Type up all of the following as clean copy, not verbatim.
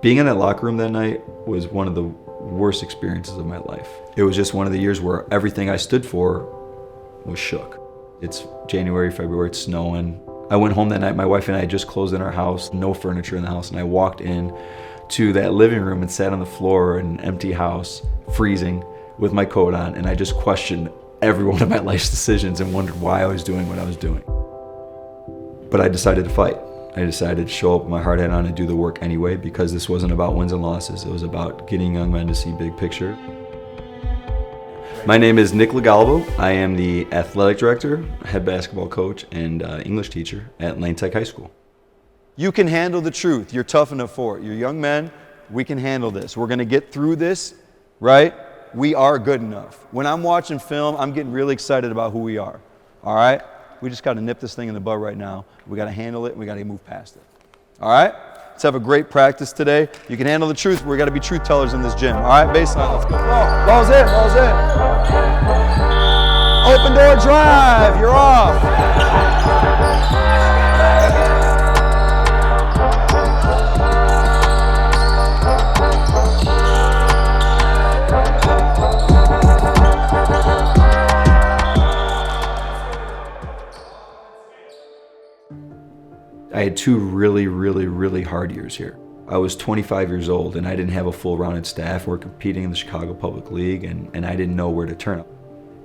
Being in that locker room that night was one of the worst experiences of my life. It was just one of the years where everything I stood for was shook. It's January, February, it's snowing. I went home that night, my wife and I had just closed in our house, no furniture in the house, and I walked in to that living room and sat on the floor in an empty house, freezing, with my coat on, and I just questioned every one of my life's decisions and wondered why I was doing what I was doing. But I decided to fight. I decided to show up with my hard hat on and do the work anyway, because this wasn't about wins and losses. It was about getting young men to see big picture. My name is LoGalbo. I am the athletic director, head basketball coach, and English teacher at Lane Tech High School. You can handle the truth. You're tough enough for it. You're young men. We can handle this. We're going to get through this, right? We are good enough. When I'm watching film, I'm getting really excited about who we are, all right? We just got to nip this thing in the bud right now. We got to handle it, and we got to move past it. All right? Let's have a great practice today. You can handle the truth. We got to be truth tellers in this gym. All right, baseline, let's go. Ball's in, ball's in. Open door drive, you're off. I had two really hard years here. I was 25 years old and I didn't have a full rounded staff. We're competing in the Chicago Public League and I didn't know where to turn.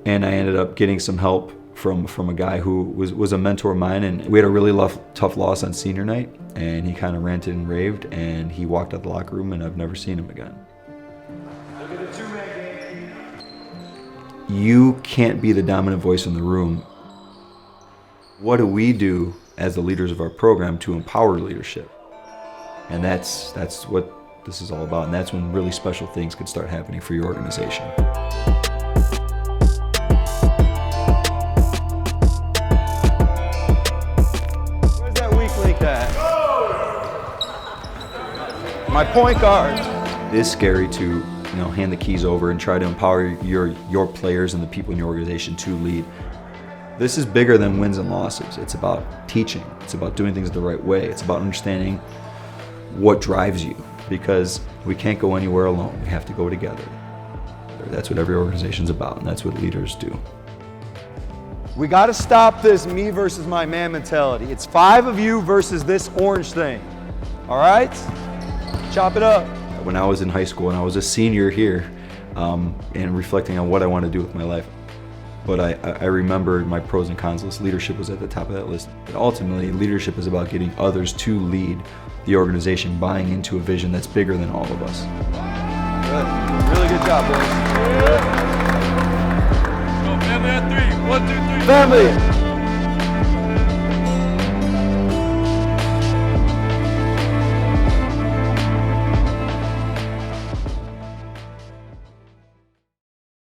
And I ended up getting some help from a guy who was a mentor of mine, and we had a really tough loss on senior night, and he kind of ranted and raved and he walked out the locker room and I've never seen him again. Look at the two-man game. You can't be the dominant voice in the room. What do we do as the leaders of our program to empower leadership? And that's what this is all about, and that's when really special things can start happening for your organization. Where's that weak link at? My point guard. It is scary to hand the keys over and try to empower your players and the people in your organization to lead. This is bigger than wins and losses. It's about teaching. It's about doing things the right way. It's about understanding what drives you, because we can't go anywhere alone. We have to go together. That's what every organization's about, and that's what leaders do. We got to stop this me versus my man mentality. It's 5 of you versus this orange thing. All right? Chop it up. When I was in high school and I was a senior here, and reflecting on what I want to do with my life, but I remembered my pros and cons list. Leadership was at the top of that list. But ultimately, leadership is about getting others to lead the organization, buying into a vision that's bigger than all of us. Good. Really good job, boys. Go, family at 3. 1, 2, 3. Family.